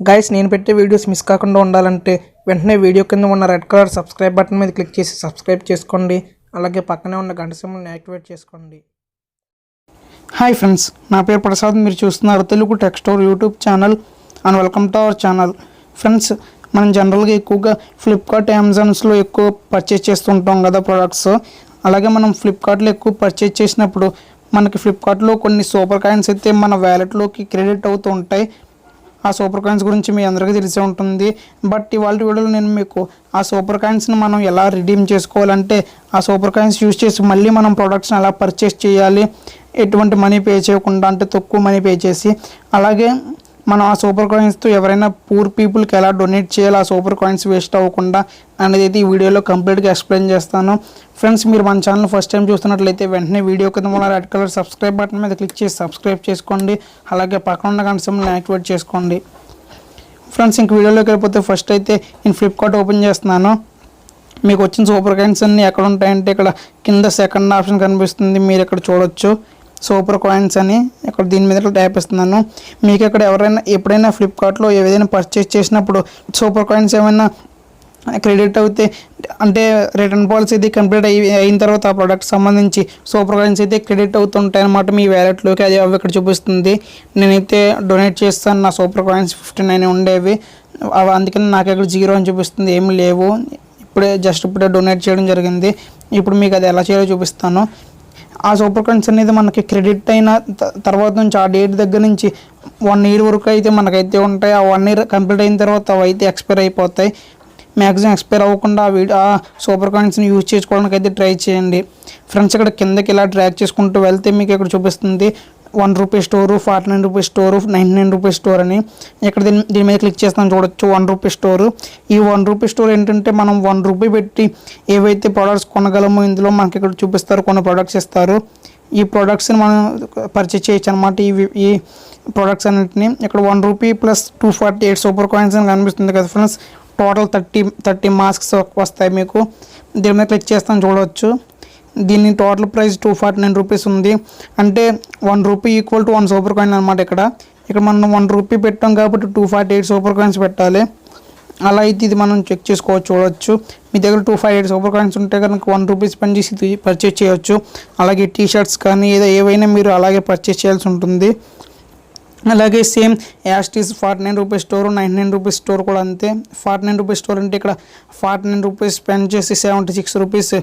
Guys నేను పెట్టే videos miss కాకుండా ఉండాలంటే వెంటనే వీడియో కింద ఉన్న రెడ్ కలర్ సబ్స్క్రైబ్ బటన్ మీద క్లిక్ చేసి సబ్స్క్రైబ్ చేసుకోండి. అలాగే పక్కనే ఉన్న గంట సింబల్ని యాక్టివేట్ చేసుకోండి. హాయ్ ఫ్రెండ్స్, నా పేరు ప్రసాద్. మీరు చూస్తున్నారు Telugu tech store YouTube channel and welcome to our channel. Friends, మనం జనరల్గా ఎక్కువగా ఫ్లిప్కార్ట్, అమెజాన్స్లో ఎక్కువ పర్చేస్ చేస్తుంటాం కదా ప్రొడక్ట్స్. అలాగే మనం ఫ్లిప్కార్ట్లో ఎక్కువ పర్చేస్ చేసినప్పుడు మనకి ఫ్లిప్కార్ట్లో కొన్ని సూపర్ కాయిన్స్ అయితే మన వ్యాలెట్లోకి క్రెడిట్ అవుతూ ఉంటాయి. ఆ సూపర్ కాయిన్స్ గురించి మీ అందరికీ తెలిసే ఉంటుంది. బట్ ఇవాళ వీడియోలో నేను మీకు ఆ సూపర్ కాయిన్స్ని మనం ఎలా రిడీమ్ చేసుకోవాలంటే, ఆ సూపర్ కాయిన్స్ యూజ్ చేసి మళ్ళీ మనం ప్రోడక్ట్స్ని ఎలా పర్చేస్ చేయాలి, ఎటువంటి మనీ పే చేయకుండా, అంటే తక్కువ మనీ పే చేసి, అలాగే మనం ఆ సూపర్ కాయిన్స్తో ఎవరైనా పూర్ పీపుల్కి ఎలా డొనేట్ చేయాలి, ఆ సూపర్ కాయిన్స్ వేస్ట్ అవ్వకుండా అనేది అయితే ఈ వీడియోలో కంప్లీట్గా ఎక్స్ప్లెయిన్ చేస్తాను. ఫ్రెండ్స్, మీరు మన ఛానల్ ఫస్ట్ టైం చూస్తున్నట్లయితే వెంటనే వీడియో కింద ఉన్న రెడ్ కలర్ సబ్స్క్రైబ్ బటన్ మీద క్లిక్ చేసి సబ్స్క్రైబ్ చేసుకోండి. అలాగే పక్కన ఉన్న గంట సింబల్ని యాక్టివేట్ చేసుకోండి. ఫ్రెండ్స్, ఇంక వీడియోలోకి వెళ్ళిపోతే ఫస్ట్ అయితే నేను ఫ్లిప్కార్ట్ ఓపెన్ చేస్తున్నాను. మీకు వచ్చిన సూపర్ కాయిన్స్ అన్నీ ఎక్కడ ఉంటాయంటే ఇక్కడ కింద సెకండ్ ఆప్షన్ కనిపిస్తుంది, మీరు ఇక్కడ చూడొచ్చు సూపర్ కాయిన్స్ అని. ఇక్కడ దీని మీద ట్యాప్ ఇస్తున్నాను. మీకు ఇక్కడ ఎప్పుడైనా ఫ్లిప్కార్ట్లో ఏదైనా పర్చేస్ చేసినప్పుడు సూపర్ కాయిన్స్ ఏమైనా క్రెడిట్ అవుతే, అంటే రిటర్న్ పాలసీ ఇది కంప్లీట్ అయిన తర్వాత ఆ ప్రోడక్ట్ సంబంధించి సూపర్ కాయిన్స్ అయితే క్రెడిట్ అవుతుంటాయి అన్నమాట మీ వ్యాలెట్లోకి. అది అవి ఇక్కడ చూపిస్తుంది. నేనైతే డొనేట్ చేస్తాను, నా సూపర్ కాయిన్స్ 59 ఉండేవి, అవి అందుకని నాకు ఇక్కడ 0 అని చూపిస్తుంది, ఏమి లేవు. ఇప్పుడే డొనేట్ చేయడం జరిగింది. ఇప్పుడు మీకు అది ఎలా చేయాలో చూపిస్తాను. ఆ సూపర్ కాయిన్స్ అనేది మనకి క్రెడిట్ అయిన తర్వాత నుంచి, ఆ డేట్ దగ్గర నుంచి 1 ఇయర్ వరకు అయితే మనకైతే ఉంటాయి. ఆ 1 ఇయర్ కంప్లీట్ అయిన తర్వాత అవి అయితే ఎక్స్పైర్ అయిపోతాయి. మ్యాక్సిమం ఎక్స్పైర్ అవ్వకుండా ఆ సూపర్ కాయిన్స్ని యూజ్ చేసుకోవడానికి అయితే ట్రై చేయండి. ఫ్రెండ్స్, ఇక్కడ కిందకి ఇలా ట్రాక్ చేసుకుంటూ వెళ్తే మీకు ఇక్కడ చూపిస్తుంది ₹1 స్టోరు, ₹49 స్టోరు, ₹99 స్టోర్ అని. ఇక్కడ దీని మీద క్లిక్ చేస్తాను, చూడొచ్చు ₹1 స్టోరు. ఈ ₹1 స్టోర్ ఏంటంటే మనం ₹1 పెట్టి ఏవైతే ప్రోడక్ట్స్ కొనగలమో ఇందులో మనకి ఇక్కడ చూపిస్తారు, కొన్ని ప్రోడక్ట్స్ ఇస్తారు. ఈ ప్రోడక్ట్స్ని మనం పర్చేస్ చేయొచ్చు అనమాట. ఈ ప్రోడక్ట్స్ అన్నింటినీ ఇక్కడ ₹1 ప్లస్ 248 సూపర్ కాయిన్స్ అని కనిపిస్తుంది కదా ఫ్రెండ్స్. టోటల్ 30 మాస్క్స్ వస్తాయి మీకు. దీని మీద క్లిక్ చేస్తాను, చూడవచ్చు. దీని టోటల్ ప్రైస్ ₹249 ఉంది. అంటే ₹1 ఈక్వల్ టు 1 సూపర్ కాయిన్ అనమాట. ఇక్కడ మనం ₹1 పెట్టాం కాబట్టి 248 సూపర్ కాయిన్స్ పెట్టాలి. అలా అయితే ఇది మనం చెక్ చేసుకోవచ్చు, చూడవచ్చు. మీ దగ్గర 258 సూపర్ కాయిన్స్ ఉంటే కనుక ₹1 స్పెండ్ చేసి పర్చేస్ చేయొచ్చు. అలాగే టీ షర్ట్స్ కానీ ఏవైనా మీరు అలాగే పర్చేస్ చేయాల్సి ఉంటుంది. అలాగే సేమ్ యాస్టీస్ ₹49 స్టోరు, ₹99 స్టోర్ కూడా అంతే. ₹49 స్టోర్ అంటే ఇక్కడ ₹49 స్పెండ్ చేసి 76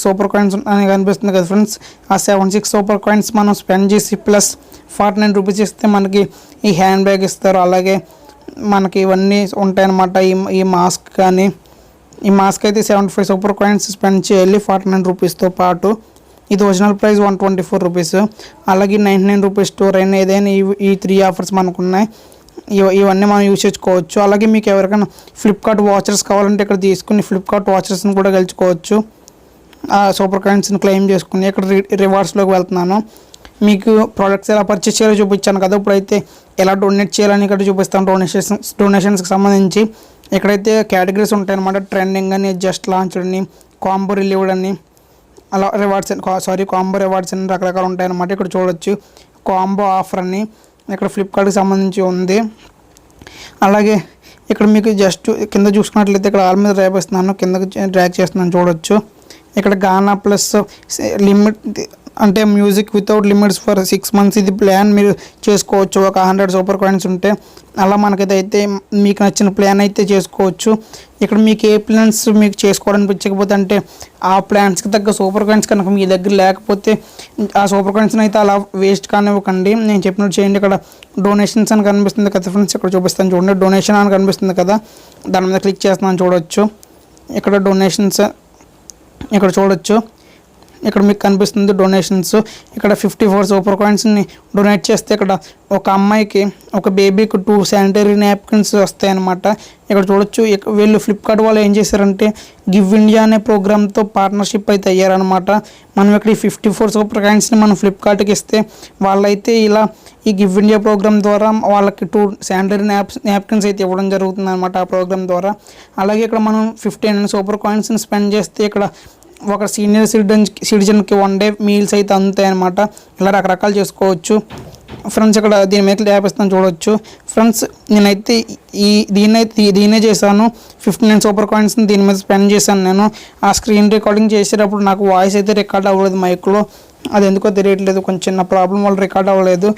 సూపర్ కాయిన్స్ అని కనిపిస్తుంది కదా ఫ్రెండ్స్. ఆ 76 సూపర్ కాయిన్స్ మనం స్పెండ్ చేసి ప్లస్ ₹49 ఇస్తే మనకి ఈ హ్యాండ్ బ్యాగ్ ఇస్తారు. అలాగే మనకి ఇవన్నీ ఉంటాయన్నమాట. ఈ మాస్క్ కానీ, ఈ మాస్క్ అయితే 75 సూపర్ కాయిన్స్ స్పెండ్ చేయాలి ₹49తో పాటు. ఇది ఒరిజినల్ ప్రైస్ ₹124. అలాగే ₹99 స్టోర్ అయినా ఏదైనా ఈ 3 ఆఫర్స్ మనకు ఉన్నాయి. ఇవన్నీ మనం యూజ్ చేసుకోవచ్చు. అలాగే మీకు ఎవరికైనా ఫ్లిప్కార్ట్ వాచర్స్ కావాలంటే ఇక్కడ తీసుకుని ఫ్లిప్కార్ట్ వాచర్స్ని కూడా గెలుచుకోవచ్చు. ఆ సూపర్ కాయిన్స్ని క్లెయిమ్ చేసుకుని ఇక్కడ రివార్డ్స్లోకి వెళ్తున్నాను. మీకు ప్రోడక్ట్స్ ఎలా పర్చేస్ చేయాలో చూపించాను కదా. ఇప్పుడైతే ఎలా డొనేట్ చేయాలని ఇక్కడ చూపిస్తాను. డొనేషన్స్కి సంబంధించి ఇక్కడైతే కేటగిరీస్ ఉంటాయన్నమాట. ట్రెండింగ్ అని, జస్ట్ లాంచ్డ్ అని, కాంబో రిలీవ్డ్ అని, అలా కాంబో రివార్డ్స్ అని రకరకాలు ఉంటాయన్నమాట. ఇక్కడ చూడొచ్చు కాంబో ఆఫర్ అని ఇక్కడ ఫ్లిప్కార్ట్కి సంబంధించి ఉంది. అలాగే ఇక్కడ మీకు జస్ట్ కింద చూసుకున్నట్లయితే ఇక్కడ ఆల్ మీద డ్రాగ్ చేస్తున్నాను, కిందకి డ్రాగ్ చేస్తున్నాను, చూడొచ్చు. ఇక్కడ గానా ప్లస్ లిమిట్ అంటే music without limits for 6 months ఇది ప్లాన్ మీరు చేసుకోవచ్చు. ఒక 100 సూపర్ కాయిన్స్ ఉంటే అలా మనకైతే మీకు నచ్చిన ప్లాన్ అయితే చేసుకోవచ్చు. ఇక్కడ మీకు ఏ ప్లాన్స్ మీకు చేసుకోవాలనిపించకపోతే, అంటే ఆ ప్లాన్స్కి తగ్గ సూపర్ కాయిన్స్ కనుక మీ దగ్గర లేకపోతే ఆ సూపర్ కాయిన్స్ని అయితే అలా వేస్ట్ కానివ్వకండి. నేను చెప్పినట్టు చేయండి. ఇక్కడ డొనేషన్స్ అని కనిపిస్తుంది కదా ఫ్రెండ్స్, ఇక్కడ చూపిస్తాను చూడండి. డొనేషన్ అని కనిపిస్తుంది కదా, దాని మీద క్లిక్ చేస్తున్నాను, చూడవచ్చు. ఇక్కడ డొనేషన్స్ ఇక్కడ చూడొచ్చు. ఇక్కడ మీకు కనిపిస్తుంది డొనేషన్స్. ఇక్కడ 54 సూపర్ కాయిన్స్ని డొనేట్ చేస్తే ఇక్కడ ఒక అమ్మాయికి, ఒక బేబీకి 2 శానిటరీ నాప్కిన్స్ వస్తాయన్నమాట. ఇక్కడ చూడొచ్చు. వీళ్ళు ఫ్లిప్కార్ట్ వాళ్ళు ఏం చేశారంటే గివ్ ఇండియా అనే ప్రోగ్రామ్తో పార్ట్నర్షిప్ అయితే అయ్యారనమాట. మనం ఇక్కడ ఈ 54 సూపర్ కాయిన్స్ని మనం ఫ్లిప్కార్ట్కి ఇస్తే వాళ్ళైతే ఇలా ఈ గివ్ ఇండియా ప్రోగ్రామ్ ద్వారా వాళ్ళకి 2 శానిటరీ నాప్కిన్స్ అయితే ఇవ్వడం జరుగుతుంది అనమాట ఆ ప్రోగ్రామ్ ద్వారా. అలాగే ఇక్కడ మనం 59 సూపర్ కాయిన్స్ని స్పెండ్ చేస్తే ఇక్కడ ఒక సీనియర్ సిటిజన్కి 1 డే మీల్స్ అయితే అందుతాయి అనమాట. ఇలా రకరకాలు చేసుకోవచ్చు. ఫ్రెండ్స్ ఇక్కడ దీని మీద ట్యాప్ ఇస్తాను చూడవచ్చు ఫ్రెండ్స్. నేనైతే దీన్నే చేశాను. 59 సూపర్ కాయిన్స్ని దీని మీద స్పెండ్ చేశాను నేను. ఆ స్క్రీన్ రికార్డింగ్ చేసేటప్పుడు నాకు వాయిస్ అయితే రికార్డ్ అవ్వలేదు మైక్లో. అది ఎందుకో తెలియట్లేదు, కొంచెం చిన్న ప్రాబ్లం వల్ల రికార్డ్ అవ్వలేదు.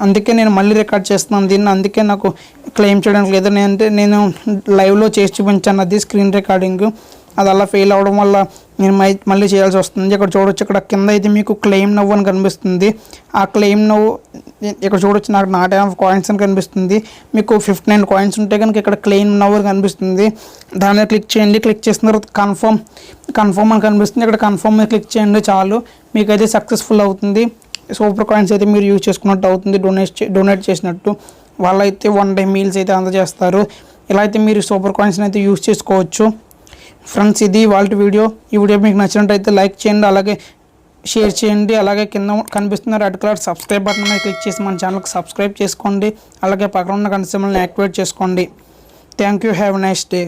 అందుకే నేను మళ్ళీ రికార్డ్ చేస్తున్నాను దీన్ని. అందుకే నాకు క్లెయిమ్ చేయడానికి లేదు. నేను లైవ్లో చేసి చూపించాను అది స్క్రీన్ రికార్డింగ్. అది అలా ఫెయిల్ అవ్వడం వల్ల నేను మళ్ళీ చేయాల్సి వస్తుంది. ఇక్కడ చూడొచ్చు, ఇక్కడ కింద అయితే మీకు క్లెయిమ్ నవ్వు అని కనిపిస్తుంది. ఆ క్లెయిమ్ నవ్వు ఇక్కడ చూడొచ్చు, నాకు నాట్ ఆఫ్ కాయిన్స్ అని కనిపిస్తుంది. మీకు 59 కాయిన్స్ ఉంటే కనుక ఇక్కడ క్లెయిమ్ నవ్వు అని కనిపిస్తుంది. దాని మీద క్లిక్ చేయండి. క్లిక్ చేసిన తర్వాత కన్ఫర్మ్ అని కనిపిస్తుంది. ఇక్కడ కన్ఫర్మ్ మీద క్లిక్ చేయండి చాలు, మీకైతే సక్సెస్ఫుల్ అవుతుంది. సూపర్ కాయిన్స్ అయితే మీరు యూజ్ చేసుకున్నట్టు అవుతుంది, డొనేట్ చేసినట్టు. వాళ్ళైతే 1 day మీల్స్ అయితే అందజేస్తారు. ఇలా అయితే మీరు సూపర్ కాయిన్స్ని అయితే యూజ్ చేసుకోవచ్చు. ఫ్రెండ్స్, ఇది వాళ్ళ వీడియో. ఈ వీడియో మీకు నచ్చినట్టయితే లైక్ చేయండి, అలాగే షేర్ చేయండి. అలాగే కింద కనిపిస్తున్న రెడ్ కలర్ సబ్స్క్రైబ్ బటన్ మీద క్లిక్ చేసి మన ఛానల్కి సబ్స్క్రైబ్ చేసుకోండి. అలాగే పక్కన ఉన్న గంట సింబల్ని యాక్టివేట్ చేసుకోండి. Thank you. Have a nice day.